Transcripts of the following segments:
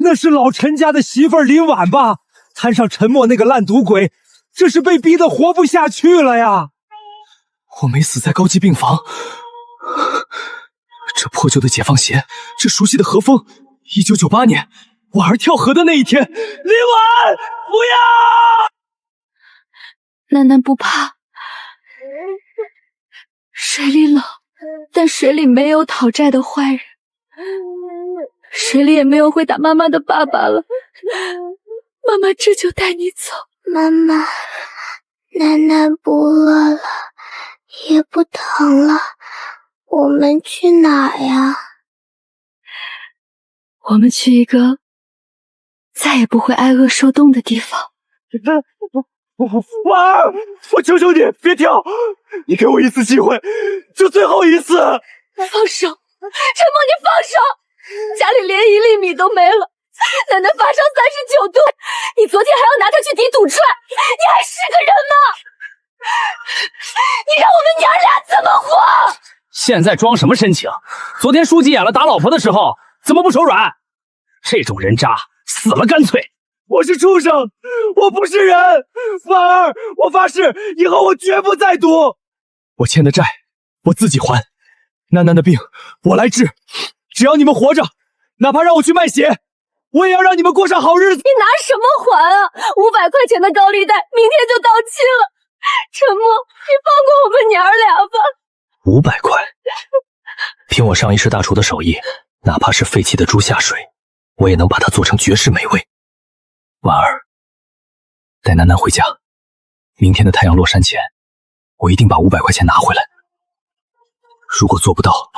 那是老陈家的媳妇儿林婉吧？摊上陈默那个烂赌鬼，这是被逼得活不下去了呀！我没死在高级病房，这破旧的解放鞋，这熟悉的和风，1998年婉儿跳河的那一天。林婉，不要！楠楠不怕，水里冷，但水里没有讨债的坏人，水里也没有会打妈妈的爸爸了。妈妈这就带你走。妈妈，楠楠不饿了，也不疼了，我们去哪呀？我们去一个再也不会挨饿受冻的地方。婉儿，我求求你别跳，你给我一次机会，就最后一次。放手，陈默，你放手！家里连1厘米都没了，奶奶发烧39度，你昨天还要拿她去抵赌债，你还是个人吗？你让我们娘俩怎么活？现在装什么深情？昨天书记演了打老婆的时候，怎么不手软？这种人渣死了干脆。我是畜生，我不是人。婉儿，我发誓，以后我绝不再赌。我欠的债，我自己还。楠楠的病，我来治。只要你们活着，哪怕让我去卖血，我也要让你们过上好日子。你拿什么还啊？500块钱的高利贷，明天就到期了。陈默，你放过我们娘俩吧。500块，凭我上一世大厨的手艺，哪怕是废弃的猪下水，我也能把它做成绝世美味。婉儿，带楠楠回家。明天的太阳落山前，我一定把500块钱拿回来。如果做不到，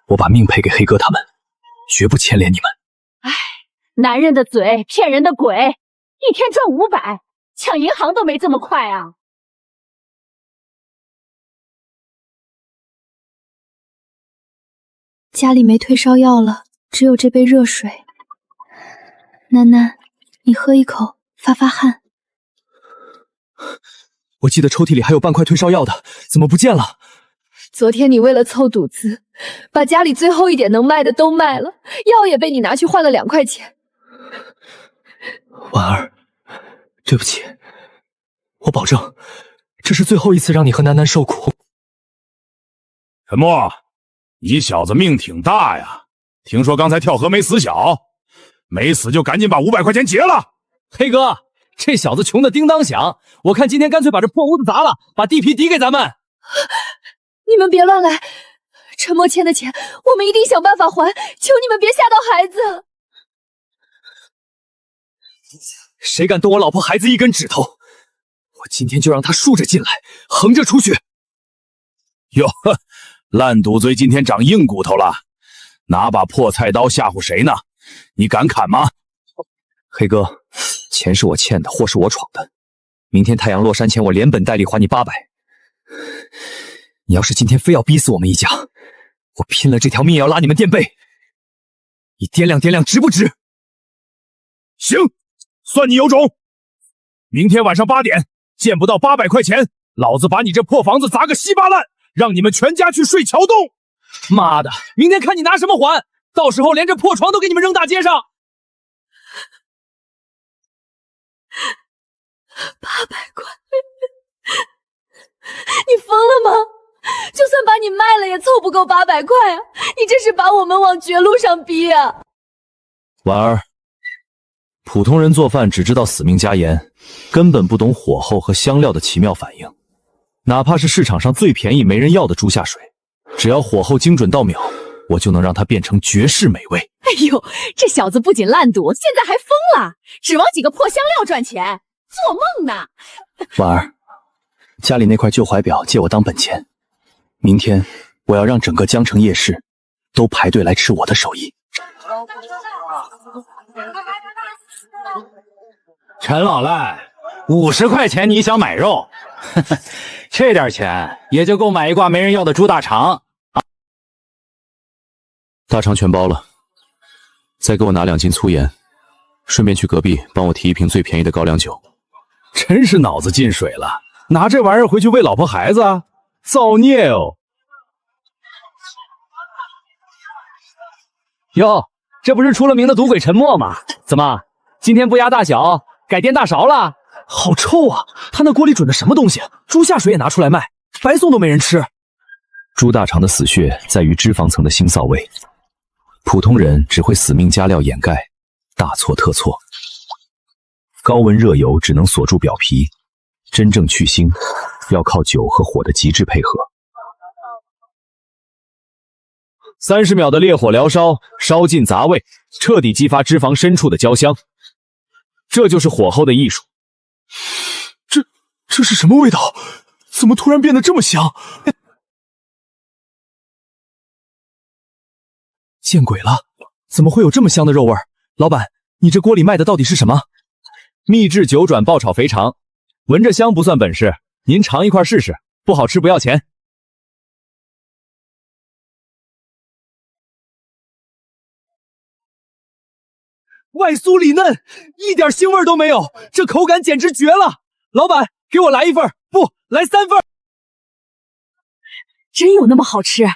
我把命赔给黑哥他们，绝不牵连你们。唉，男人的嘴骗人的鬼，一天赚500，抢银行都没这么快啊！家里没退烧药了，只有这杯热水。楠楠，你喝一口，发发汗。我记得抽屉里还有半块退烧药的，怎么不见了？昨天你为了凑赌资，把家里最后一点能卖的都卖了，药也被你拿去换了2块钱。婉儿，对不起，我保证，这是最后一次让你和楠楠受苦。陈默，你小子命挺大呀！听说刚才跳河没死小，没死就赶紧把500块钱结了。黑哥，这小子穷的叮当响，我看今天干脆把这破屋子砸了，把地皮抵给咱们。你们别乱来，陈默欠的钱，我们一定想办法还，求你们别吓到孩子。谁敢动我老婆孩子一根指头，我今天就让他竖着进来，横着出去。哟呵，烂赌嘴今天长硬骨头了，拿把破菜刀吓唬谁呢？你敢砍吗？黑哥，钱是我欠的，祸是我闯的。明天太阳落山前，我连本带利还你800。你要是今天非要逼死我们一家，我拼了这条命也要拉你们垫背。你掂量掂量，值不值？行，算你有种。明天晚上8点，见不到800块钱，老子把你这破房子砸个稀巴烂，让你们全家去睡桥洞。妈的，明天看你拿什么还，到时候连这破床都给你们扔大街上。800块，你疯了吗？就算把你卖了，也凑不够800块啊！你这是把我们往绝路上逼啊！婉儿，普通人做饭只知道死命加盐，根本不懂火候和香料的奇妙反应。哪怕是市场上最便宜没人要的猪下水，只要火候精准到秒，我就能让它变成绝世美味。哎呦，这小子不仅烂赌，现在还疯了，指望几个破香料赚钱，做梦呢！婉儿，家里那块旧怀表借我当本钱，明天我要让整个江城夜市都排队来吃我的手艺。陈老赖，50块钱你想买肉？这点钱也就够买一挂没人要的猪大肠。大肠全包了，再给我拿2斤粗盐，顺便去隔壁帮我提1瓶最便宜的高粱酒。真是脑子进水了，拿这玩意儿回去喂老婆孩子啊，造孽哦！哟，这不是出了名的赌鬼陈默吗？怎么，今天不压大小，改颠大勺了？好臭啊！他那锅里准的什么东西？猪下水也拿出来卖，白送都没人吃。猪大肠的死穴在于脂肪层的腥臊味，普通人只会死命加料掩盖，大错特错。高温热油只能锁住表皮，真正去腥要靠酒和火的极致配合。30秒的烈火燎烧，烧尽杂味，彻底激发脂肪深处的焦香。这就是火候的艺术。这是什么味道？怎么突然变得这么香？见鬼了！怎么会有这么香的肉味？老板，你这锅里卖的到底是什么？秘制9转爆炒肥肠，闻着香不算本事，您尝一块试试，不好吃不要钱。外酥里嫩，一点腥味都没有，这口感简直绝了！老板，给我来一份，不，来3份。真有那么好吃？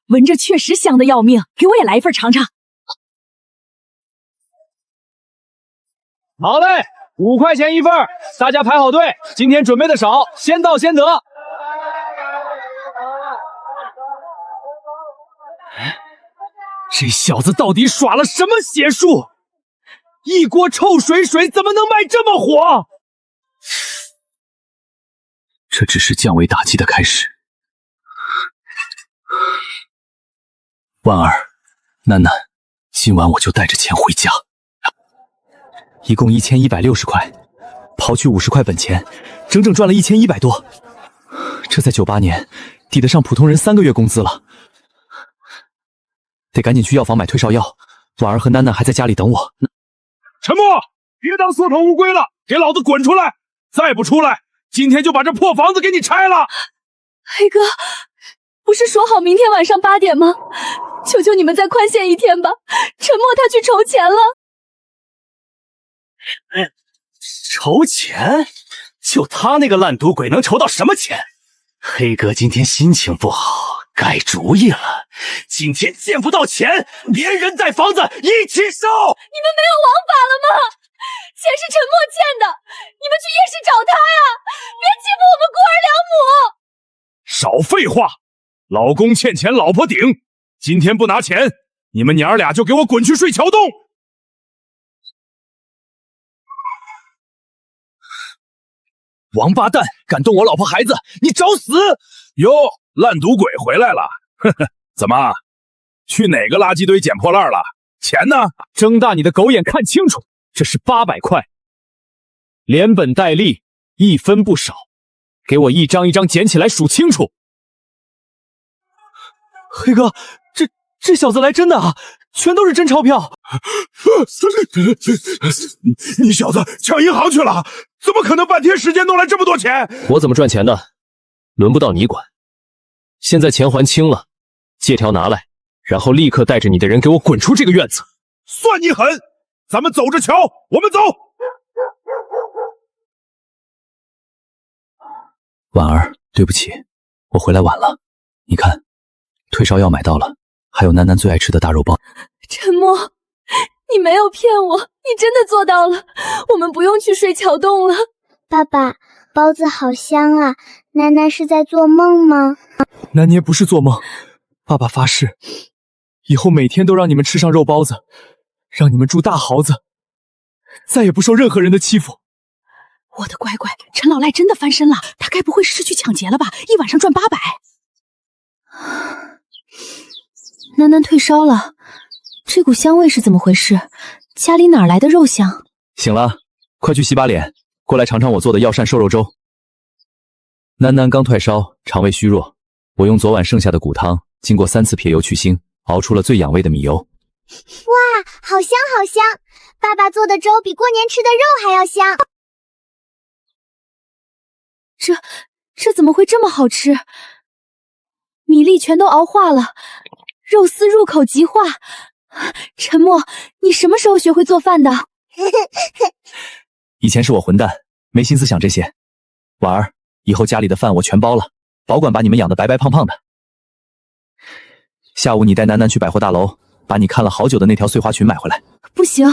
闻着确实香的要命，给我也来一份尝尝。好嘞，5块钱一份，大家排好队，今天准备的少，先到先得。这小子到底耍了什么邪术？一锅臭水怎么能卖这么火？这只是降维打击的开始。婉儿，楠楠，今晚我就带着钱回家。一共1160块，刨去50块本钱，整整赚了1100多。这在98年抵得上普通人3个月工资了。得赶紧去药房买退烧药。婉儿和楠楠还在家里等我。沉默！别当缩头乌龟了，给老子滚出来！再不出来，今天就把这破房子给你拆了！黑哥，不是说好明天晚上8点吗？求求你们再宽限一天吧。沉默他去筹钱了。筹钱？就他那个烂赌鬼能筹到什么钱？黑哥今天心情不好，改主意了。今天见不到钱，连人带房子一起收！你们没有王法了吗？钱是沉默欠的，你们去夜市找他呀！别欺负我们孤儿两母！少废话！老公欠钱老婆顶，今天不拿钱，你们娘儿俩就给我滚去睡桥洞！王八蛋，敢动我老婆孩子，你找死！哟，烂赌鬼回来了！呵呵，怎么，去哪个垃圾堆捡破烂了？钱呢？睁大你的狗眼看清楚，这是800块，连本带利，1分不少，给我一张一张捡起来数清楚。黑哥，这小子来真的啊，全都是真钞票。你小子抢银行去了？怎么可能半天时间弄来这么多钱？我怎么赚钱的，轮不到你管。现在钱还清了，借条拿来，然后立刻带着你的人给我滚出这个院子。算你狠！咱们走着瞧，我们走。婉儿，对不起，我回来晚了。你看，退烧药买到了，还有楠楠最爱吃的大肉包。沉默，你没有骗我，你真的做到了，我们不用去睡桥洞了。爸爸，包子好香啊，楠楠是在做梦吗？楠妮不是做梦，爸爸发誓，以后每天都让你们吃上肉包子，让你们住大豪子，再也不受任何人的欺负。我的乖乖，陈老赖真的翻身了，他该不会是去抢劫了吧？一晚上赚800。楠楠退烧了，这股香味是怎么回事？家里哪来的肉香？醒了，快去洗把脸，过来尝尝我做的药膳瘦肉粥。楠楠刚退烧，肠胃虚弱，我用昨晚剩下的骨汤，经过3次撇油去腥，熬出了最养胃的米油。哇，好香好香！爸爸做的粥比过年吃的肉还要香。这怎么会这么好吃？米粒全都熬化了，肉丝入口即化。沉默，你什么时候学会做饭的？以前是我混蛋，没心思想这些。婉儿，以后家里的饭我全包了，保管把你们养得白白胖胖的。下午你带楠楠去百货大楼，把你看了好久的那条碎花裙买回来。不行，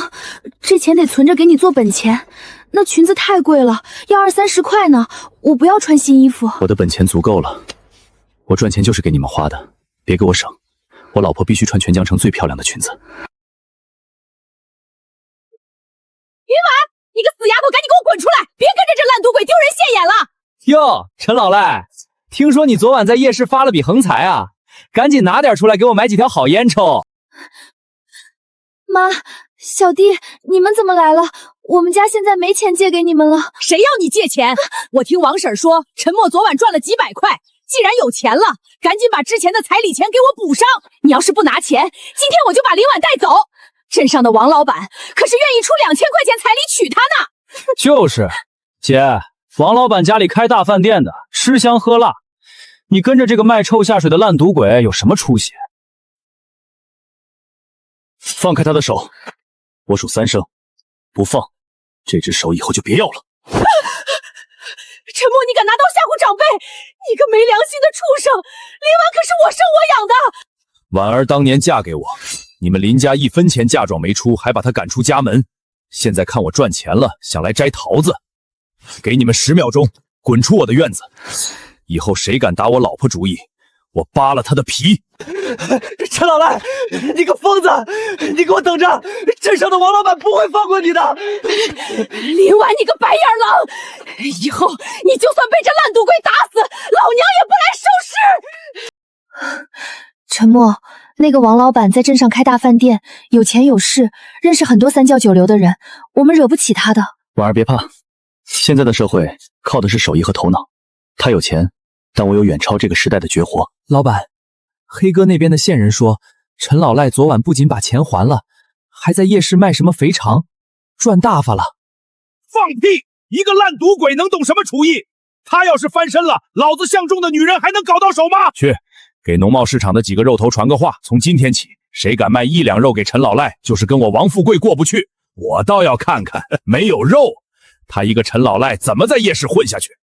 这钱得存着给你做本钱。那裙子太贵了，要20-30块呢，我不要穿新衣服。我的本钱足够了，我赚钱就是给你们花的，别给我省。我老婆必须穿全江城最漂亮的裙子。云婉，你个死丫头，赶紧给我滚出来！别跟着这烂赌鬼丢人现眼了！哟，陈老赖，听说你昨晚在夜市发了笔横财啊，赶紧拿点出来给我买几条好烟抽。妈，小弟，你们怎么来了？我们家现在没钱借给你们了。谁要你借钱？我听王婶说，陈默昨晚赚了几百块，既然有钱了，赶紧把之前的彩礼钱给我补上。你要是不拿钱，今天我就把林婉带走。镇上的王老板可是愿意出2000块钱彩礼娶她呢。就是，姐，王老板家里开大饭店的，吃香喝辣，你跟着这个卖臭下水的烂赌鬼有什么出息？放开他的手，我数3声，不放，这只手以后就别要了。陈默，你敢拿刀吓唬长辈？你个没良心的畜生！林婉可是我生我养的。婉儿当年嫁给我，你们林家1分钱嫁妆没出，还把她赶出家门。现在看我赚钱了，想来摘桃子，给你们10秒钟，滚出我的院子！以后谁敢打我老婆主意，我扒了他的皮！陈老赖，你个疯子！你给我等着，镇上的王老板不会放过你的！林婉，你个白眼狼！以后你就算被这烂赌鬼打死，老娘也不来收尸！陈默，那个王老板在镇上开大饭店，有钱有势，认识很多三教九流的人，我们惹不起他的。婉儿别怕，现在的社会靠的是手艺和头脑。他有钱，但我有远超这个时代的绝活。老板，黑哥那边的线人说，陈老赖昨晚不仅把钱还了，还在夜市卖什么肥肠，赚大发了。放屁！一个烂赌鬼能懂什么厨艺？他要是翻身了，老子相中的女人还能搞到手吗？去，给农贸市场的几个肉头传个话，从今天起，谁敢卖1两肉给陈老赖，就是跟我王富贵过不去。我倒要看看，没有肉，他一个陈老赖怎么在夜市混下去？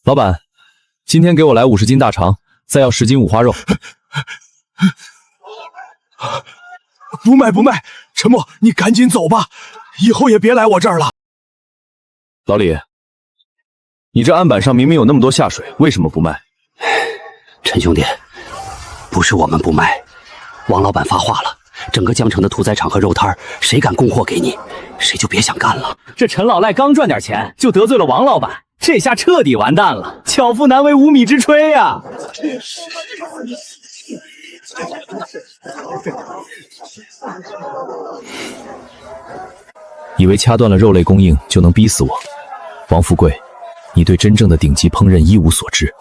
老板，今天给我来50斤大肠，再要10斤五花肉。不卖不卖，陈默，你赶紧走吧，以后也别来我这儿了。老李，你这案板上明明有那么多下水，为什么不卖？陈兄弟，不是我们不卖，王老板发话了，整个江城的屠宰场和肉摊，谁敢供货给你，谁就别想干了。这陈老赖刚赚点钱，就得罪了王老板，这下彻底完蛋了，巧妇难为无米之炊呀！以为掐断了肉类供应就能逼死我？王富贵，你对真正的顶级烹饪一无所知。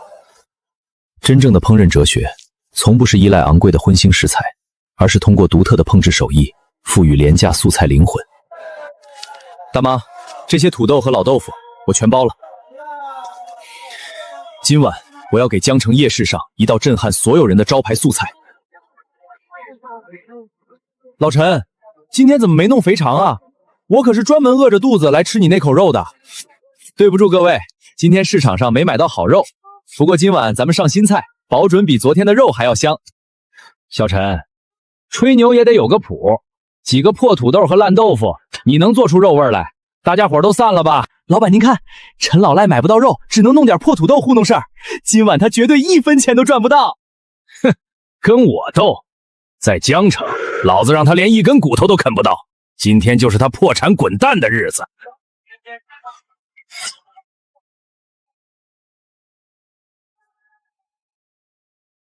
真正的烹饪哲学，从不是依赖昂贵的荤腥食材，而是通过独特的烹制手艺，赋予廉价素菜灵魂。大妈，这些土豆和老豆腐我全包了。今晚我要给江城夜市上一道震撼所有人的招牌素菜。老陈，今天怎么没弄肥肠啊？我可是专门饿着肚子来吃你那口肉的。对不住各位，今天市场上没买到好肉，不过今晚咱们上新菜，保准比昨天的肉还要香。小陈，吹牛也得有个谱，几个破土豆和烂豆腐，你能做出肉味来？大家伙都散了吧。老板您看，陈老赖买不到肉，只能弄点破土豆糊弄事儿，今晚他绝对1分钱都赚不到。哼，跟我斗？在江城，老子让他连一根骨头都啃不到，今天就是他破产滚蛋的日子。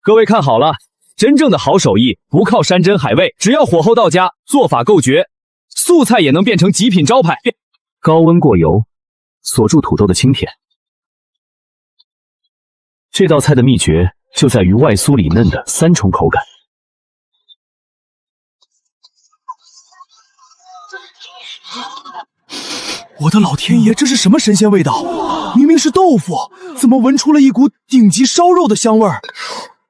各位看好了，真正的好手艺不靠山珍海味，只要火候到家，做法够绝，素菜也能变成极品招牌。高温过油，锁住土豆的清甜。这道菜的秘诀就在于外酥里嫩的3重口感。我的老天爷，这是什么神仙味道？明明是豆腐，怎么闻出了一股顶级烧肉的香味儿？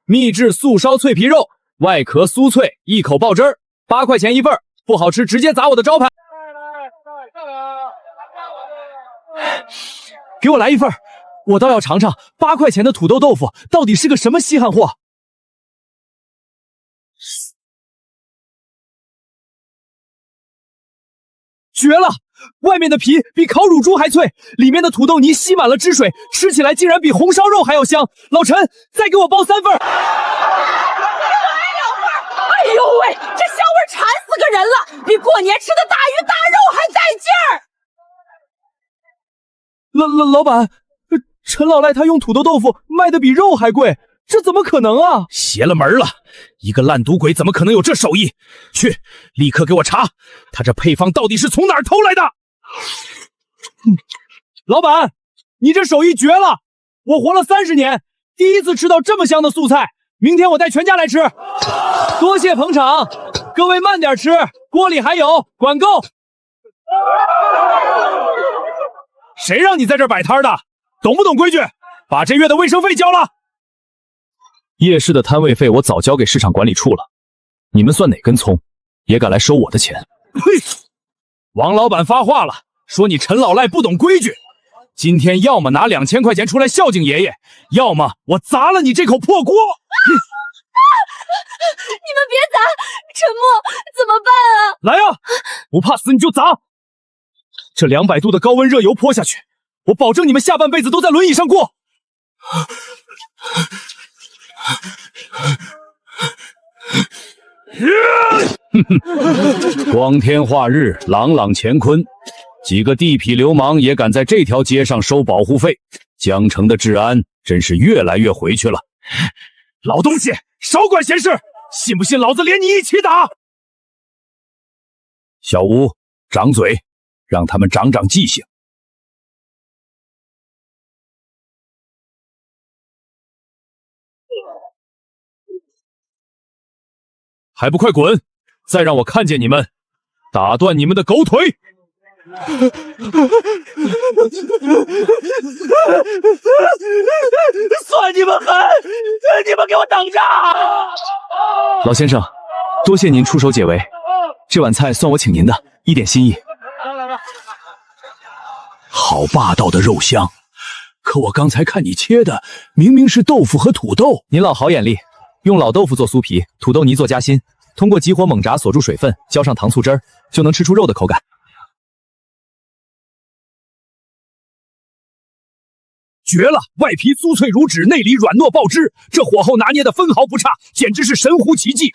秘制素烧脆皮肉，外壳酥脆，一口爆汁儿，8块钱一份，不好吃直接砸我的招牌。给我来一份，我倒要尝尝8块钱的土豆豆腐到底是个什么稀罕货。绝了！外面的皮比烤乳猪还脆，里面的土豆泥吸满了汁水，吃起来竟然比红烧肉还要香。老陈，再给我包3份。哎呦喂，这香味馋死个人了，比过年吃的大鱼大肉还带劲儿。老板，陈老赖他用土豆豆腐卖的比肉还贵，这怎么可能啊？邪了门了！一个烂赌鬼怎么可能有这手艺？去，立刻给我查，他这配方到底是从哪儿偷来的？老板，你这手艺绝了！我活了30年，第一次吃到这么香的素菜，明天我带全家来吃。多谢捧场，各位慢点吃，锅里还有，管够。谁让你在这摆摊的？懂不懂规矩？把这月的卫生费交了。夜市的摊位费我早交给市场管理处了，你们算哪根葱，也敢来收我的钱？嘿，王老板发话了，说你陈老赖不懂规矩。今天要么拿2000块钱出来孝敬爷爷，要么我砸了你这口破锅。你们别砸，陈默怎么办啊？来啊，不怕死你就砸！这200度的高温热油泼下去，我保证你们下半辈子都在轮椅上过。光天化日，朗朗乾坤，几个地痞流氓也敢在这条街上收保护费，江城的治安真是越来越回去了。老东西，少管闲事，信不信老子连你一起打？小吴，掌嘴，让他们长长记性。还不快滚！再让我看见你们，打断你们的狗腿！算你们狠！你们给我等着！老先生，多谢您出手解围，这碗菜算我请您的，一点心意。好霸道的肉香，可我刚才看你切的明明是豆腐和土豆。您老好眼力，用老豆腐做酥皮，土豆泥做夹心，通过急火猛炸锁住水分，浇上糖醋汁儿，就能吃出肉的口感。绝了！外皮酥脆如纸，内里软糯爆汁，这火候拿捏的分毫不差，简直是神乎其技。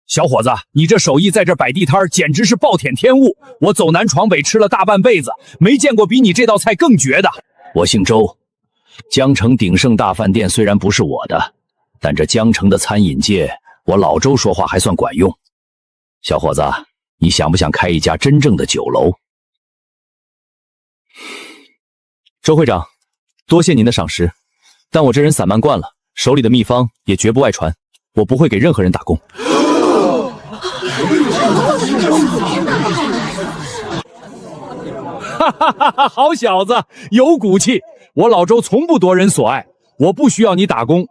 小伙子，你这手艺在这摆地摊简直是暴殄天物！我走南闯北吃了大半辈子，没见过比你这道菜更绝的。我姓周，江城鼎盛大饭店虽然不是我的，但这江城的餐饮界，我老周说话还算管用。小伙子，你想不想开一家真正的酒楼？周会长，多谢您的赏识，但我这人散漫惯了，手里的秘方也绝不外传，我不会给任何人打工。哈哈哈哈！好小子，有骨气！我老周从不夺人所爱，我不需要你打工，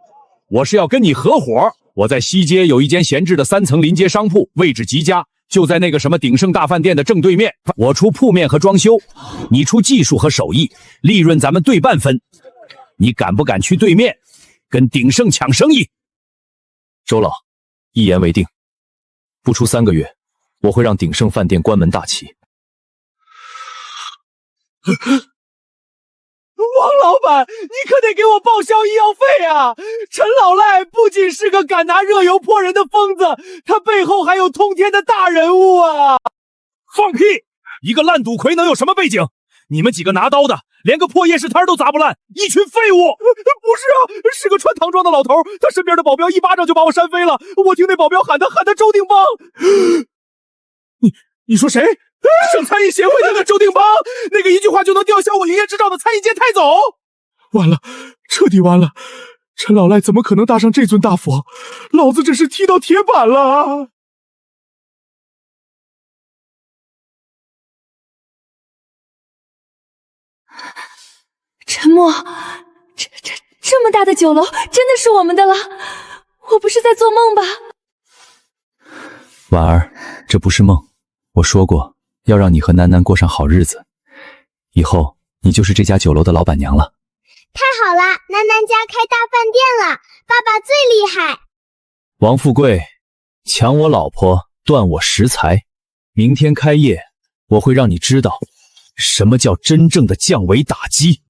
我是要跟你合伙。我在西街有一间闲置的3层临街商铺，位置极佳，就在那个什么鼎盛大饭店的正对面。我出铺面和装修，你出技术和手艺，利润咱们对半分。你敢不敢去对面跟鼎盛抢生意？周老，一言为定，不出3个月，我会让鼎盛饭店关门大吉。王老板，你可得给我报销医药费啊！陈老赖不仅是个敢拿热油泼人的疯子，他背后还有通天的大人物啊！放屁！一个烂赌魁能有什么背景？你们几个拿刀的，连个破夜市摊都砸不烂，一群废物！不是啊，是个穿唐装的老头，他身边的保镖一巴掌就把我扇飞了。我听那保镖喊他周定邦。你说谁？省餐饮协会那个周定邦，那个一句话就能吊销我营业执照的餐饮界太总。完了，彻底完了！陈老赖怎么可能搭上这尊大佛？老子这是踢到铁板了！陈默，这么大的酒楼真的是我们的了？我不是在做梦吧？婉儿，这不是梦，我说过要让你和楠楠过上好日子，以后你就是这家酒楼的老板娘了。太好了，楠楠家开大饭店了，爸爸最厉害。王富贵，抢我老婆，断我食材。明天开业，我会让你知道什么叫真正的降维打击。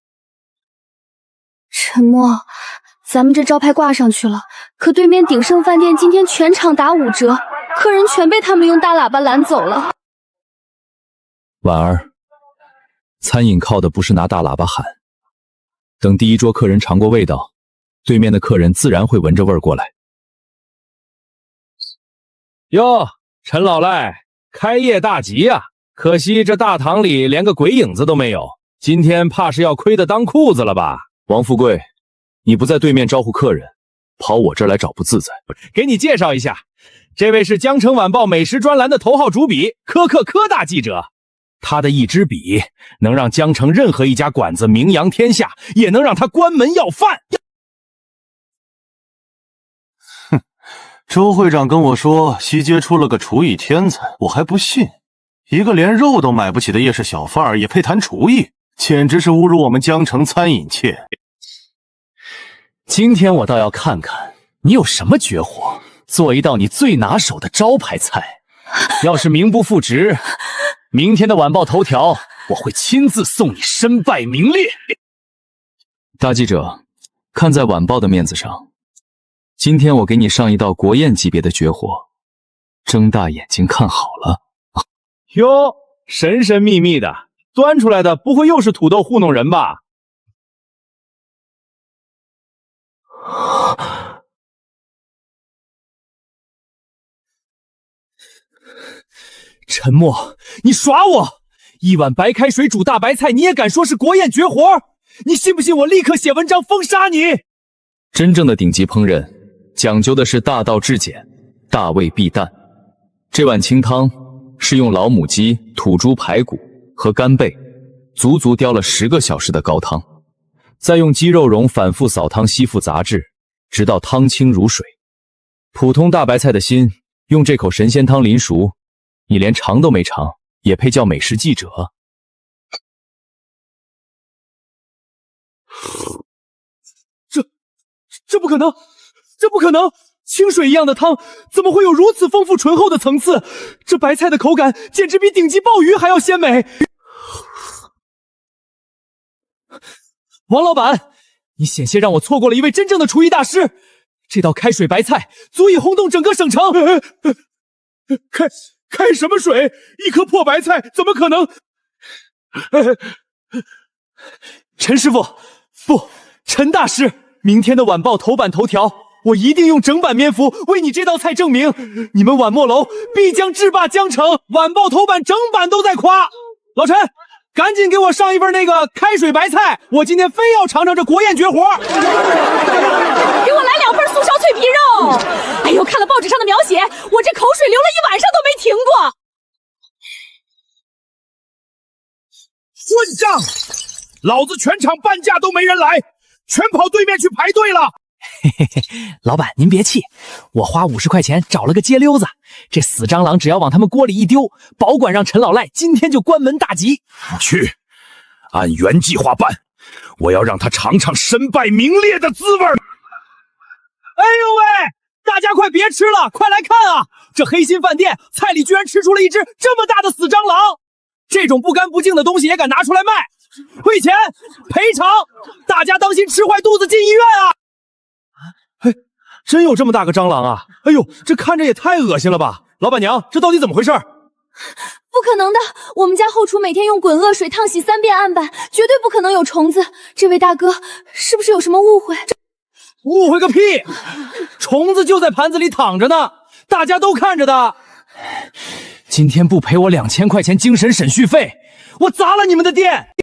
陈默，咱们这招牌挂上去了，可对面鼎盛饭店今天全场打5折，客人全被他们用大喇叭拦走了。婉儿，餐饮靠的不是拿大喇叭喊，等第一桌客人尝过味道，对面的客人自然会闻着味儿过来。哟，陈老赖，开业大吉呀！可惜这大堂里连个鬼影子都没有，今天怕是要亏得当裤子了吧？王富贵，你不在对面招呼客人，跑我这儿来找不自在。给你介绍一下，这位是江城晚报美食专栏的头号主笔柯大记者，他的一支笔能让江城任何一家馆子名扬天下，也能让他关门要饭。哼，周会长跟我说西街出了个厨艺天才，我还不信。一个连肉都买不起的夜市小贩儿也配谈厨艺，简直是侮辱我们江城餐饮界。今天我倒要看看你有什么绝活，做一道你最拿手的招牌菜。要是名不副实，明天的晚报头条我会亲自送你身败名裂。大记者，看在晚报的面子上，今天我给你上一道国宴级别的绝活，睁大眼睛看好了。哟，神神秘秘的，端出来的不会又是土豆糊弄人吧？陈默，你耍我！一碗白开水煮大白菜，你也敢说是国宴绝活？你信不信我立刻写文章封杀你？真正的顶级烹饪讲究的是大道至简，大味必淡。这碗清汤是用老母鸡、土猪排骨和干贝足足雕了10个小时的高汤，再用鸡肉蓉反复扫汤吸附杂质，直到汤清如水。普通大白菜的心用这口神仙汤淋熟，你连尝都没尝，也配叫美食记者？这不可能，这不可能！清水一样的汤怎么会有如此丰富醇厚的层次？这白菜的口感简直比顶级鲍鱼还要鲜美。王老板，你险些让我错过了一位真正的厨艺大师。这道开水白菜足以轰动整个省城。开什么水？一颗破白菜怎么可能？陈师傅，不，陈大师，明天的晚报头版头条，我一定用整版篇幅为你这道菜证明，你们晚墨楼必将制霸江城。晚报头版整版都在夸。老陈，赶紧给我上一份那个开水白菜，我今天非要尝尝这国宴绝活。给我来2份素烧脆皮肉。哎呦，看了报纸上的描写，我这口水流了1晚上都没停过。混账！老子全场半价都没人来，全跑对面去排队了。老板您别气，我花50块钱找了个街溜子，这死蟑螂只要往他们锅里一丢，保管让陈老赖今天就关门大吉。去，按原计划办，我要让他尝尝身败名裂的滋味。哎呦喂，大家快别吃了，快来看啊！这黑心饭店菜里居然吃出了一只这么大的死蟑螂，这种不干不净的东西也敢拿出来卖，退钱赔偿，大家当心吃坏肚子进医院啊！嘿，真有这么大个蟑螂啊！哎呦，这看着也太恶心了吧！老板娘，这到底怎么回事？不可能的，我们家后厨每天用滚恶水烫洗3遍案板，绝对不可能有虫子。这位大哥，是不是有什么误会？误会个屁！虫子就在盘子里躺着呢，大家都看着的。今天不赔我2000块钱精神审讯费，我砸了你们的店！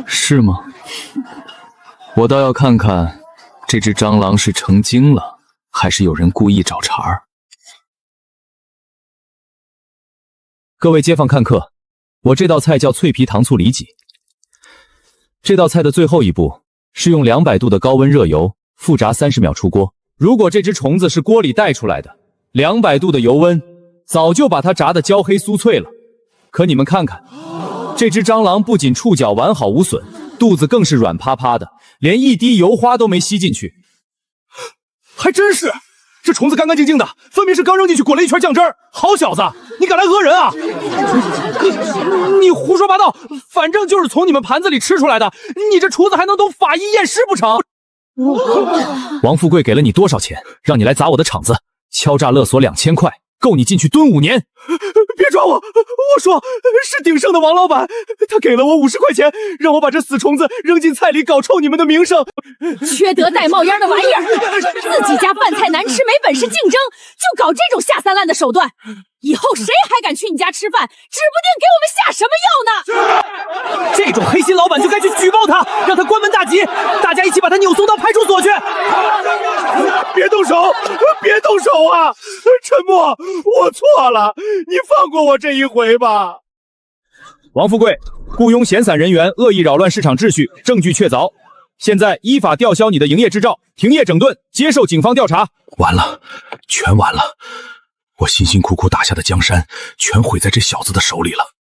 是吗？我倒要看看这只蟑螂是成精了，还是有人故意找茬儿。各位街坊看客，我这道菜叫脆皮糖醋里脊。这道菜的最后一步是用200度的高温热油复炸30秒出锅。如果这只虫子是锅里带出来的，200度的油温早就把它炸得焦黑酥脆了。可你们看看，这只蟑螂不仅触角完好无损，肚子更是软趴趴的，连一滴油花都没吸进去。还真是，这虫子干干净净的，分明是刚扔进去滚了一圈酱汁儿。好小子，你敢来讹人啊！你胡说八道，反正就是从你们盘子里吃出来的，你这厨子还能懂法医验尸不成？王富贵给了你多少钱，让你来砸我的场子？敲诈勒索2000块，够你进去蹲5年。别抓我！我说是鼎盛的王老板，他给了我50块钱，让我把这死虫子扔进菜里，搞臭你们的名声。缺德带冒烟的玩意儿，自己家饭菜难吃，没本事竞争，就搞这种下三滥的手段。以后谁还敢去你家吃饭，指不定给我们下什么药呢！这种黑心老板就该去举报他，让他关门大吉，大家一起把他扭送到派出所去。别动手！别动手啊！陈默，我错了，你放过我这一回吧。王富贵雇佣闲散人员恶意扰乱市场秩序，证据确凿，现在依法吊销你的营业执照，停业整顿，接受警方调查。完了，全完了！我辛辛苦苦打下的江山，全毁在这小子的手里了。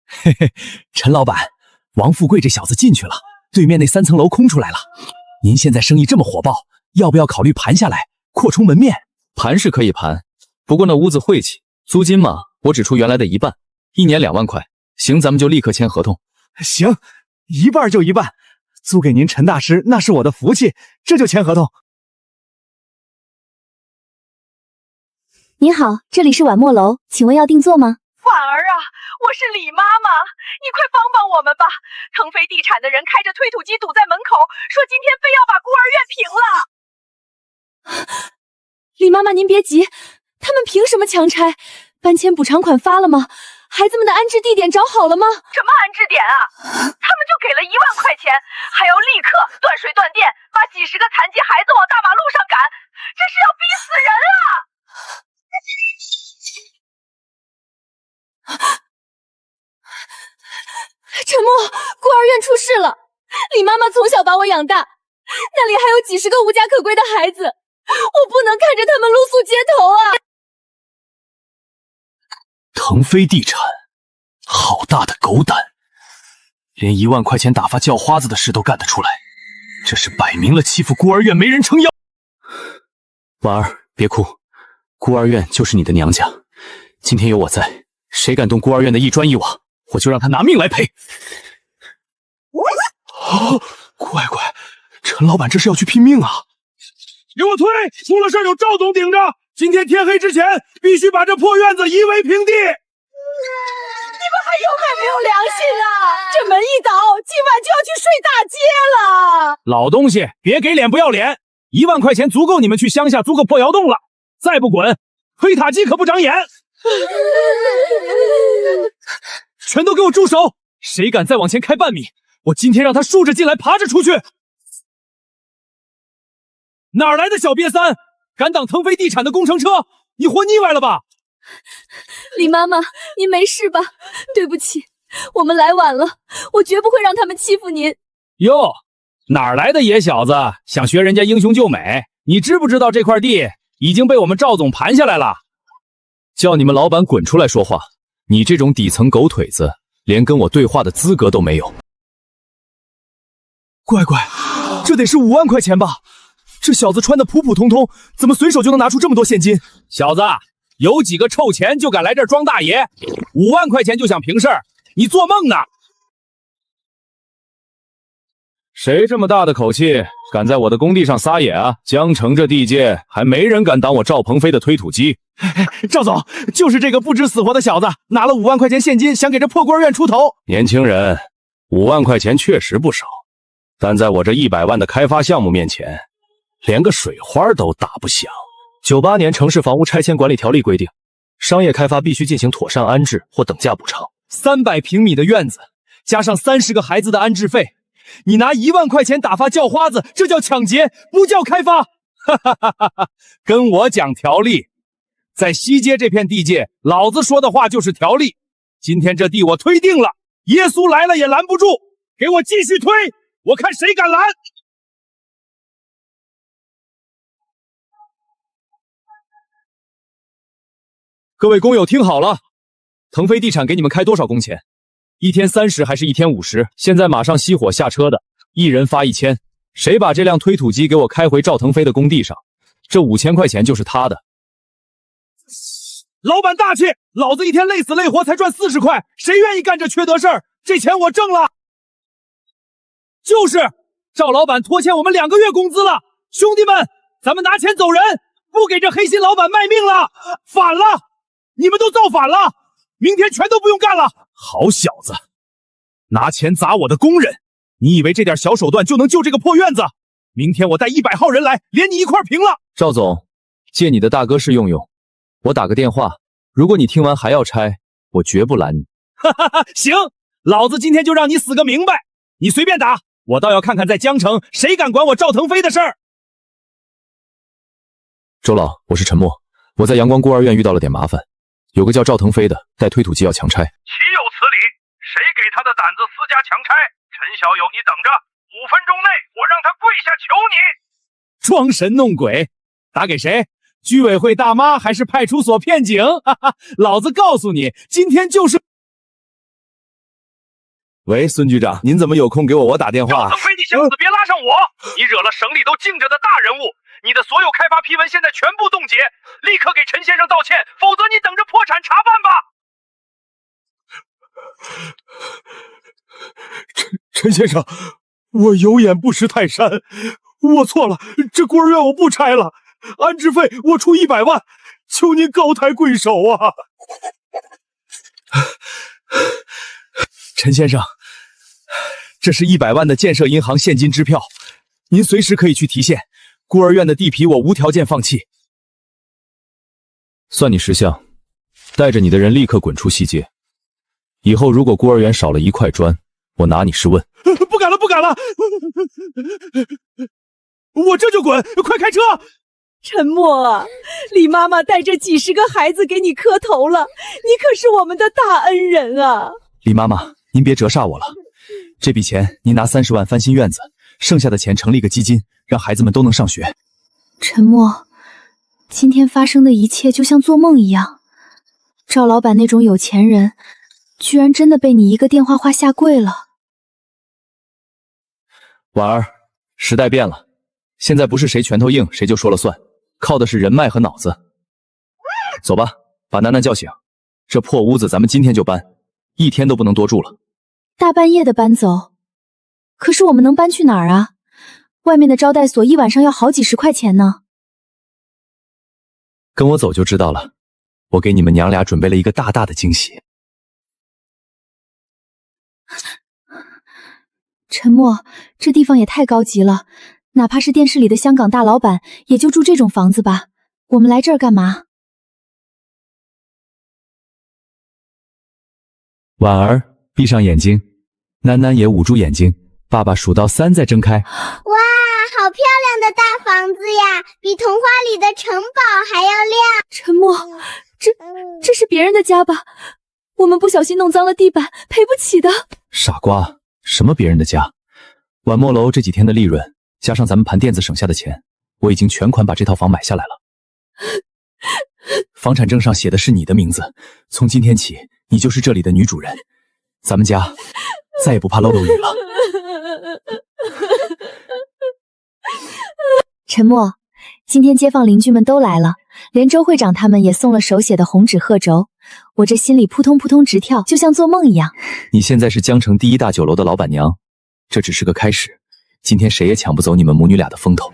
嘿嘿，陈老板，王富贵这小子进去了，对面那3层楼空出来了。您现在生意这么火爆，要不要考虑盘下来，扩充门面？盘是可以盘，不过那屋子晦气，租金嘛，我只出原来的1半，1年2万块。行，咱们就立刻签合同。行，一半就一半，租给您陈大师，那是我的福气，这就签合同。您好，这里是晚墨楼，请问要定做吗？婉儿啊，我是李妈妈，你快帮帮我们吧！腾飞地产的人开着推土机堵在门口，说今天非要把孤儿院平了。李妈妈，您别急，他们凭什么强拆？搬迁补偿款发了吗？孩子们的安置地点找好了吗？什么安置点啊？他们就给了1万块钱，还要立刻断水断电，把几十个残疾孩子往大马路上赶，这是要逼死人啊！陈默，孤儿院出事了，李妈妈从小把我养大，那里还有几十个无家可归的孩子，我不能看着他们露宿街头啊！腾飞地产，好大的狗胆，连1万块钱打发叫花子的事都干得出来，这是摆明了欺负孤儿院没人撑腰。婉儿，别哭，孤儿院就是你的娘家，今天有我在，谁敢动孤儿院的一砖一瓦，我就让他拿命来赔。乖乖，陈老板这是要去拼命啊！给我推！出了事有赵总顶着，今天天黑之前必须把这破院子夷为平地。你们还有没有良心啊？这门一倒，今晚就要去睡大街了。老东西，别给脸不要脸！1万块钱足够你们去乡下租个破窑洞了，再不滚，推塔机可不长眼！全都给我住手！谁敢再往前开半米，我今天让他竖着进来，爬着出去！哪来的小瘪三，敢挡腾飞地产的工程车？你活腻歪了吧？李妈妈，您没事吧？对不起，我们来晚了，我绝不会让他们欺负您。哟，哪来的野小子，想学人家英雄救美？你知不知道这块地已经被我们赵总盘下来了？叫你们老板滚出来说话！你这种底层狗腿子，连跟我对话的资格都没有。乖乖，这得是5万块钱吧？这小子穿的普普通通，怎么随手就能拿出这么多现金？小子，有几个臭钱就敢来这儿装大爷？5万块钱就想平事儿，你做梦呢！谁这么大的口气，敢在我的工地上撒野啊？江城这地界还没人敢挡我赵鹏飞的推土机。赵总，就是这个不知死活的小子，拿了5万块钱现金，想给这破孤儿院出头。年轻人，5万块钱确实不少，但在我这100万的开发项目面前，连个水花都打不响。98年城市房屋拆迁管理条例规定，商业开发必须进行妥善安置或等价补偿。300平米的院子，加上30个孩子的安置费，你拿1万块钱打发叫花子，这叫抢劫，不叫开发。哈哈哈哈哈！跟我讲条例，在西街这片地界，老子说的话就是条例。今天这地我推定了，耶稣来了也拦不住，给我继续推，我看谁敢拦。各位工友听好了，腾飞地产给你们开多少工钱？一天30还是一天50？现在马上熄火下车的，一人发1000。谁把这辆推土机给我开回赵腾飞的工地上，这5000块钱就是他的。老板大气，老子一天累死累活才赚40块，谁愿意干这缺德事儿？这钱我挣了。就是赵老板拖欠我们2个月工资了，兄弟们，咱们拿钱走人，不给这黑心老板卖命了！反了，你们都造反了，明天全都不用干了！好小子，拿钱砸我的工人，你以为这点小手段就能救这个破院子？明天我带100号人来，连你一块平了！赵总，借你的大哥室用用，我打个电话，如果你听完还要拆，我绝不拦你。哈哈哈，行，老子今天就让你死个明白！你随便打，我倒要看看在江城谁敢管我赵腾飞的事儿。周老，我是陈默，我在阳光孤儿院遇到了点麻烦，有个叫赵腾飞的带推土机要强拆。岂有此理！谁给他的胆子私家强拆？陈小友，你等着，5分钟内我让他跪下求你！装神弄鬼，打给谁？居委会大妈还是派出所骗警？哈哈，老子告诉你，今天就是……喂，孙局长，您怎么有空给我打电话？赵腾飞，你想死别拉上我！你惹了省里都敬着的大人物，你的所有开发批文现在全部冻结，立刻给陈先生道歉，否则你等着破产查办吧！陈先生，我有眼不识泰山，我错了，这孤儿院我不拆了，安置费我出100万，求您高抬贵手啊！陈先生，这是100万的建设银行现金支票，您随时可以去提现，孤儿院的地皮我无条件放弃。算你识相，带着你的人立刻滚出西街。以后如果孤儿院少了1块砖，我拿你试问。不敢了，不敢了，我这就滚，快开车！陈默，李妈妈带着几10个孩子给你磕头了，你可是我们的大恩人啊！李妈妈，您别折煞我了，这笔钱您拿30万翻新院子，剩下的钱成立个基金，让孩子们都能上学。陈默，今天发生的一切就像做梦一样，赵老板那种有钱人，居然真的被你一个电话话下跪了。婉儿，时代变了，现在不是谁拳头硬谁就说了算，靠的是人脉和脑子。走吧，把楠楠叫醒，这破屋子咱们今天就搬，1天都不能多住了。大半夜的搬走，可是我们能搬去哪儿啊？外面的招待所1晚上要好几10块钱呢。跟我走就知道了，我给你们娘俩准备了一个大大的惊喜。陈默，这地方也太高级了，哪怕是电视里的香港大老板，也就住这种房子吧。我们来这儿干嘛？婉儿，闭上眼睛，楠楠也捂住眼睛，爸爸数到3再睁开。哇，好漂亮的大房子呀，比童话里的城堡还要亮。陈默，这是别人的家吧？我们不小心弄脏了地板，赔不起的。傻瓜，什么别人的家？晚墨楼这几天的利润，加上咱们盘店子省下的钱，我已经全款把这套房买下来了。房产证上写的是你的名字，从今天起，你就是这里的女主人。咱们家再也不怕漏雨了。陈默，今天街坊邻居们都来了，连周会长他们也送了手写的红纸贺轴，我这心里扑通扑通直跳，就像做梦一样。你现在是江城第1大酒楼的老板娘，这只是个开始，今天谁也抢不走你们母女俩的风头。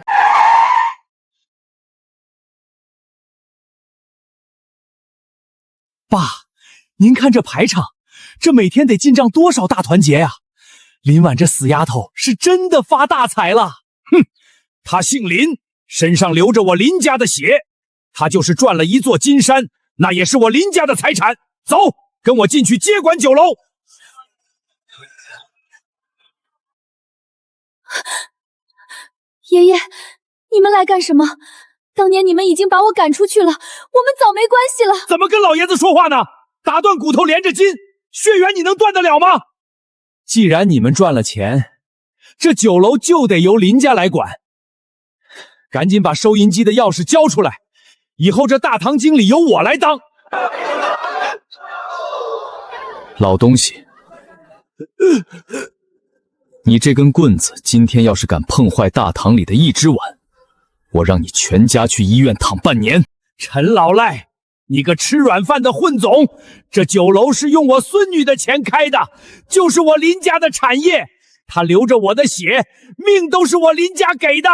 爸，您看这排场，这每天得进账多少大团结呀！林婉这死丫头是真的发大财了。哼，她姓林，身上流着我林家的血，她就是赚了一座金山，那也是我林家的财产。走，跟我进去接管酒楼。爷爷，你们来干什么？当年你们已经把我赶出去了，我们早没关系了。怎么跟老爷子说话呢？打断骨头连着筋，血缘你能断得了吗？既然你们赚了钱，这酒楼就得由林家来管。赶紧把收银机的钥匙交出来，以后这大堂经理由我来当。老东西，你这根棍子今天要是敢碰坏大堂里的一只碗，我让你全家去医院躺半年。陈老赖，你个吃软饭的混总，这酒楼是用我孙女的钱开的，就是我林家的产业，她流着我的血，命都是我林家给的。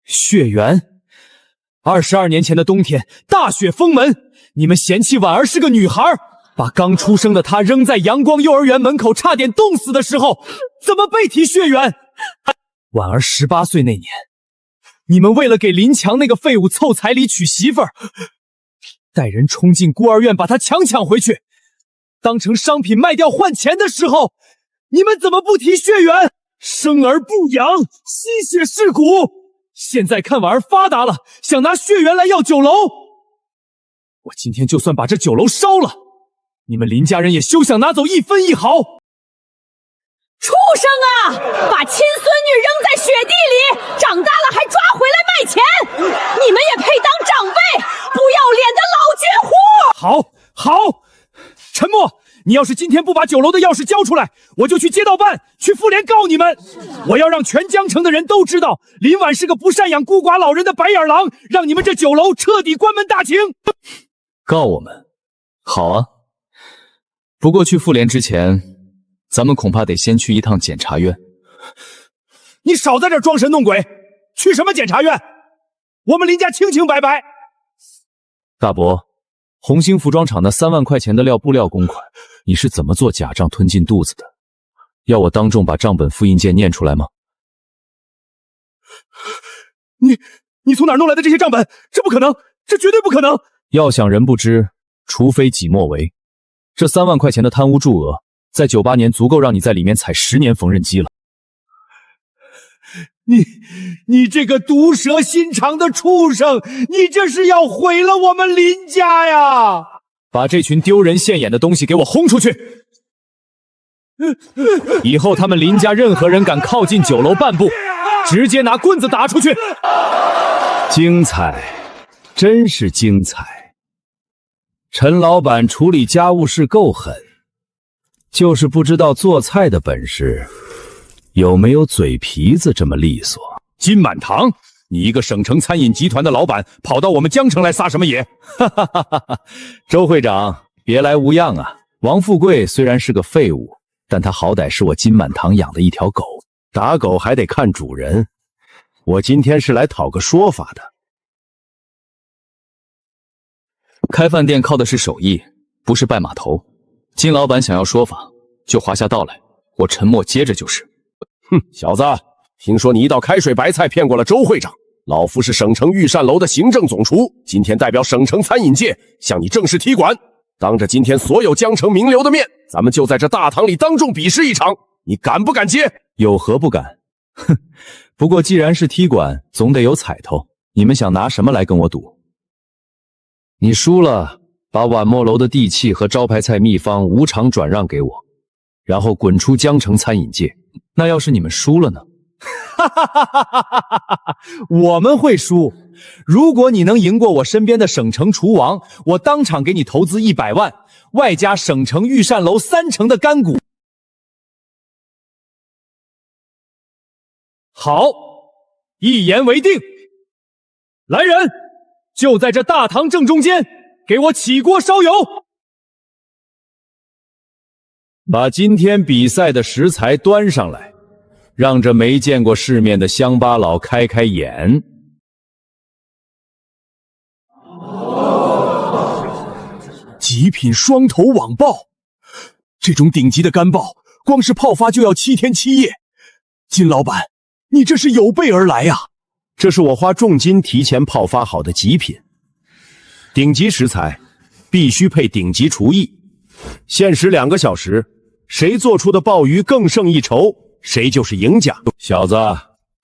血缘，22年前的冬天，大雪封门，你们嫌弃婉儿是个女孩，把刚出生的她扔在阳光幼儿园门口，差点冻死的时候，怎么被提血缘？婉儿18岁那年，你们为了给林强那个废物凑彩礼娶媳妇儿，带人冲进孤儿院把她强抢回去，当成商品卖掉换钱的时候，你们怎么不提血缘？生而不养，吸血噬骨。现在看婉儿发达了，想拿血缘来要酒楼，我今天就算把这酒楼烧了，你们林家人也休想拿走1分1毫。畜生啊！把亲孙女扔在雪地里，长大了还抓回来卖钱，你们也配当长辈？不要脸的老绝户！好，陈默，你要是今天不把酒楼的钥匙交出来，我就去街道办，去妇联告你们。我要让全江城的人都知道，林婉是个不赡养孤寡老人的白眼狼，让你们这酒楼彻底关门大吉。告我们？好啊，不过去妇联之前，咱们恐怕得先去一趟检察院。你少在这装神弄鬼，去什么检察院？我们林家清清白白。大伯，红星服装厂那3万块钱的料布料公款，你是怎么做假账吞进肚子的？要我当众把账本复印件念出来吗？你从哪儿弄来的这些账本？这不可能，这绝对不可能！要想人不知，除非己莫为。这3万块钱的贪污数额，在98年足够让你在里面踩10年缝纫机了。你这个毒蛇心肠的畜生，你这是要毁了我们林家呀！把这群丢人现眼的东西给我轰出去！以后他们林家任何人敢靠近酒楼半步，直接拿棍子打出去！精彩，真是精彩！陈老板处理家务事够狠，就是不知道做菜的本事有没有嘴皮子这么利索。金满堂，你一个省城餐饮集团的老板，跑到我们江城来撒什么野？哈哈哈哈！周会长，别来无恙啊！王富贵虽然是个废物，但他好歹是我金满堂养的一条狗，打狗还得看主人。我今天是来讨个说法的。开饭店靠的是手艺，不是拜码头。金老板想要说法，就华夏道来，我陈默接着就是。哼，小子，听说你一道开水白菜骗过了周会长，老夫是省城御膳楼的行政总厨，今天代表省城餐饮界向你正式踢馆。当着今天所有江城名流的面，咱们就在这大堂里当众比试一场，你敢不敢接？有何不敢？哼，不过既然是踢馆，总得有彩头。你们想拿什么来跟我赌？你输了，把晚墨楼的地契和招牌菜秘方无偿转让给我，然后滚出江城餐饮界。那要是你们输了呢？哈哈哈哈哈哈！我们会输。如果你能赢过我身边的省城厨王，我当场给你投资100万，外加省城御膳楼30%的干股。好，一言为定。来人，就在这大堂正中间，给我起锅烧油。把今天比赛的食材端上来，让这没见过世面的乡巴佬开开眼。极品双头网鲍，这种顶级的干鲍，光是泡发就要7天7夜。金老板，你这是有备而来呀！这是我花重金提前泡发好的极品，顶级食材必须配顶级厨艺，限时2个小时，谁做出的鲍鱼更胜一筹，谁就是赢家。小子，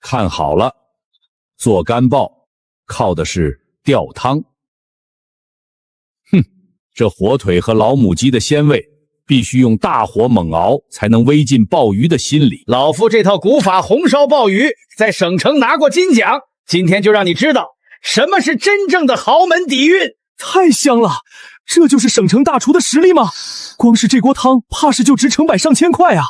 看好了，做干鲍靠的是吊汤。这火腿和老母鸡的鲜味必须用大火猛熬，才能煨进鲍鱼的心里。老夫这套古法红烧鲍鱼在省城拿过金奖，今天就让你知道什么是真正的豪门底蕴。太香了！这就是省城大厨的实力吗？光是这锅汤，怕是就值成百上千块啊！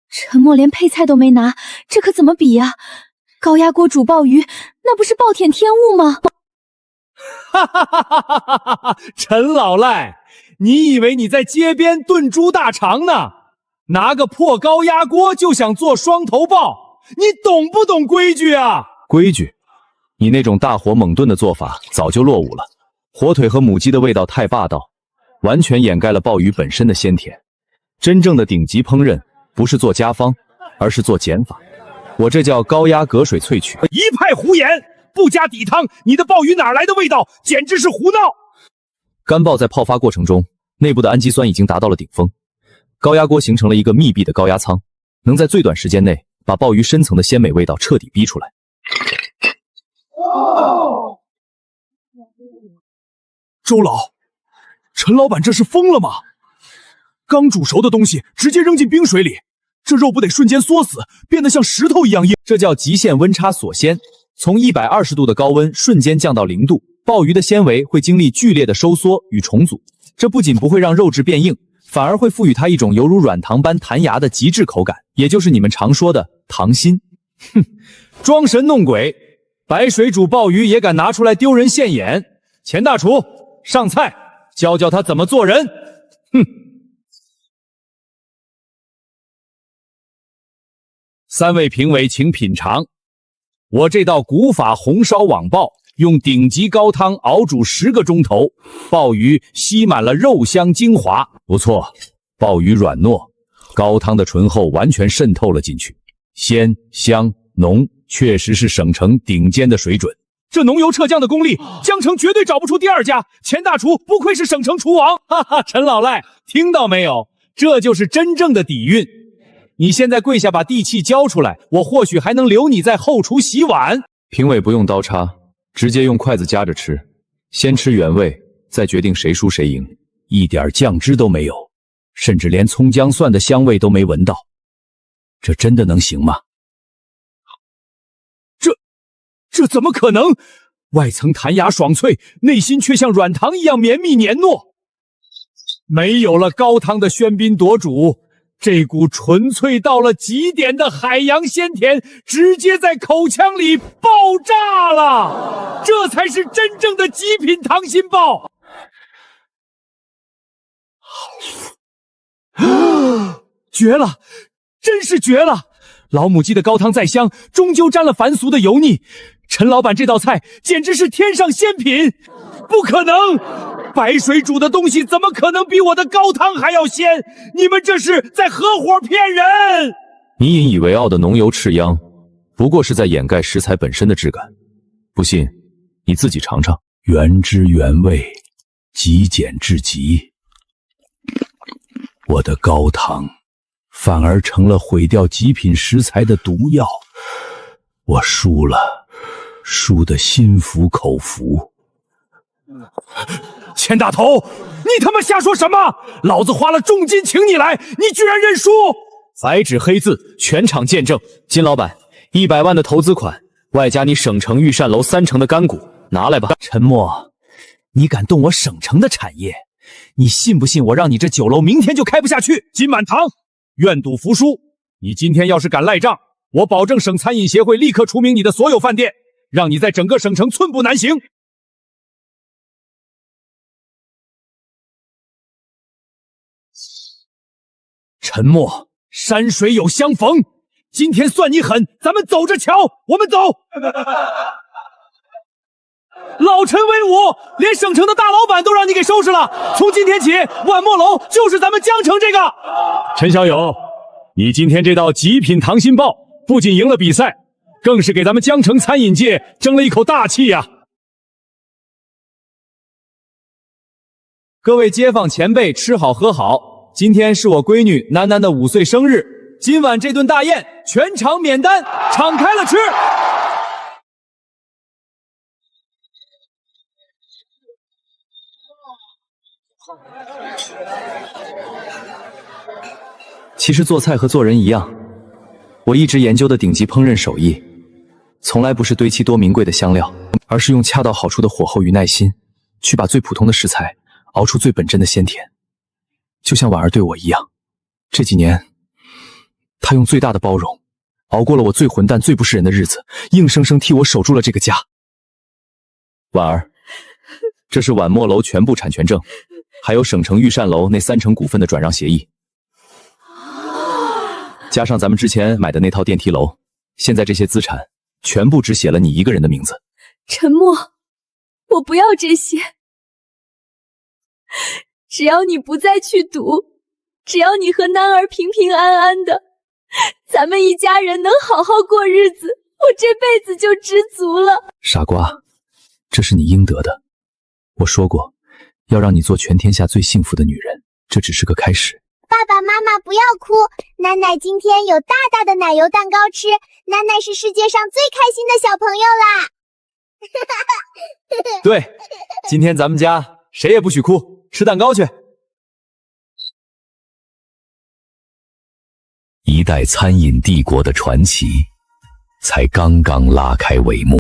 陈默连配菜都没拿，这可怎么比呀？高压锅煮鲍鱼，那不是暴殄天物吗？哈哈哈哈哈哈哈！陈老赖，你以为你在街边炖猪大肠呢？拿个破高压锅就想做双头鲍，你懂不懂规矩啊？规矩？你那种大火猛炖的做法早就落伍了。火腿和母鸡的味道太霸道，完全掩盖了鲍鱼本身的鲜甜。真正的顶级烹饪不是做加方，而是做减法。我这叫高压隔水萃取。一派胡言！不加底汤，你的鲍鱼哪来的味道？简直是胡闹！干鲍在泡发过程中，内部的氨基酸已经达到了顶峰。高压锅形成了一个密闭的高压舱，能在最短时间内把鲍鱼深层的鲜美味道彻底逼出来。周老，陈老板这是疯了吗？刚煮熟的东西直接扔进冰水里，这肉不得瞬间缩死，变得像石头一样硬？这叫极限温差锁鲜。从120度的高温瞬间降到0度，鲍鱼的纤维会经历剧烈的收缩与重组，这不仅不会让肉质变硬，反而会赋予它一种犹如软糖般弹牙的极致口感，也就是你们常说的糖心。哼，装神弄鬼，白水煮鲍鱼也敢拿出来丢人现眼？钱大厨，上菜，教教他怎么做人。哼，3位评委请品尝。我这道古法红烧网鲍，用顶级高汤熬煮10个钟头，鲍鱼吸满了肉香精华，不错，鲍鱼软糯，高汤的醇厚完全渗透了进去，鲜香浓，确实是省城顶尖的水准。这浓油赤酱的功力，江城绝对找不出第二家。钱大厨不愧是省城厨王，哈哈！陈老赖，听到没有？这就是真正的底蕴。你现在跪下把地气交出来，我或许还能留你在后厨洗碗。评委不用刀叉，直接用筷子夹着吃，先吃原味，再决定谁输谁赢。一点酱汁都没有，甚至连葱姜蒜的香味都没闻到，这真的能行吗？这怎么可能？外层弹牙爽脆，内心却像软糖一样绵密黏糯。没有了高汤的喧宾夺主，这股纯粹到了极点的海洋鲜甜，直接在口腔里爆炸了。这才是真正的极品溏心鲍。绝了，真是绝了！老母鸡的高汤再香，终究沾了凡俗的油腻。陈老板这道菜简直是天上仙品，不可能！白水煮的东西怎么可能比我的高汤还要鲜？你们这是在合伙骗人！你引以为傲的浓油赤秧，不过是在掩盖食材本身的质感。不信，你自己尝尝，原汁原味，极简至极。我的高汤反而成了毁掉极品食材的毒药，我输了，输得心服口服。钱大头，你他妈瞎说什么？老子花了重金请你来，你居然认输！白纸黑字，全场见证。金老板，100万的投资款，外加你省城御膳楼3成的干股，拿来吧。陈默，你敢动我省城的产业？你信不信我让你这酒楼明天就开不下去？金满堂，愿赌服输。你今天要是敢赖账，我保证省餐饮协会立刻除名你的所有饭店，让你在整个省城寸步难行。沉默，山水有相逢，今天算你狠，咱们走着瞧。我们走。老陈威武，连省城的大老板都让你给收拾了。从今天起，万墨楼就是咱们江城这个。陈小友，你今天这道极品溏心鲍不仅赢了比赛，更是给咱们江城餐饮界争了一口大气呀！各位街坊前辈，吃好喝好，今天是我闺女楠楠的5岁生日，今晚这顿大宴全场免单，敞开了吃。其实做菜和做人一样，我一直研究的顶级烹饪手艺，从来不是堆砌多名贵的香料，而是用恰到好处的火候与耐心，去把最普通的食材熬出最本真的鲜甜。就像婉儿对我一样，这几年，她用最大的包容，熬过了我最混蛋、最不是人的日子，硬生生替我守住了这个家。婉儿，这是婉墨楼全部产权证，还有省城御膳楼那3成股份的转让协议。加上咱们之前买的那套电梯楼，现在这些资产全部只写了你一个人的名字。陈默，我不要这些，只要你不再去赌，只要你和囡儿平平安安的，咱们一家人能好好过日子，我这辈子就知足了。傻瓜，这是你应得的。我说过，要让你做全天下最幸福的女人，这只是个开始。爸爸妈妈不要哭，奶奶今天有大大的奶油蛋糕吃，奶奶是世界上最开心的小朋友啦！对，今天咱们家谁也不许哭，吃蛋糕去。一代餐饮帝国的传奇才刚刚拉开帷幕。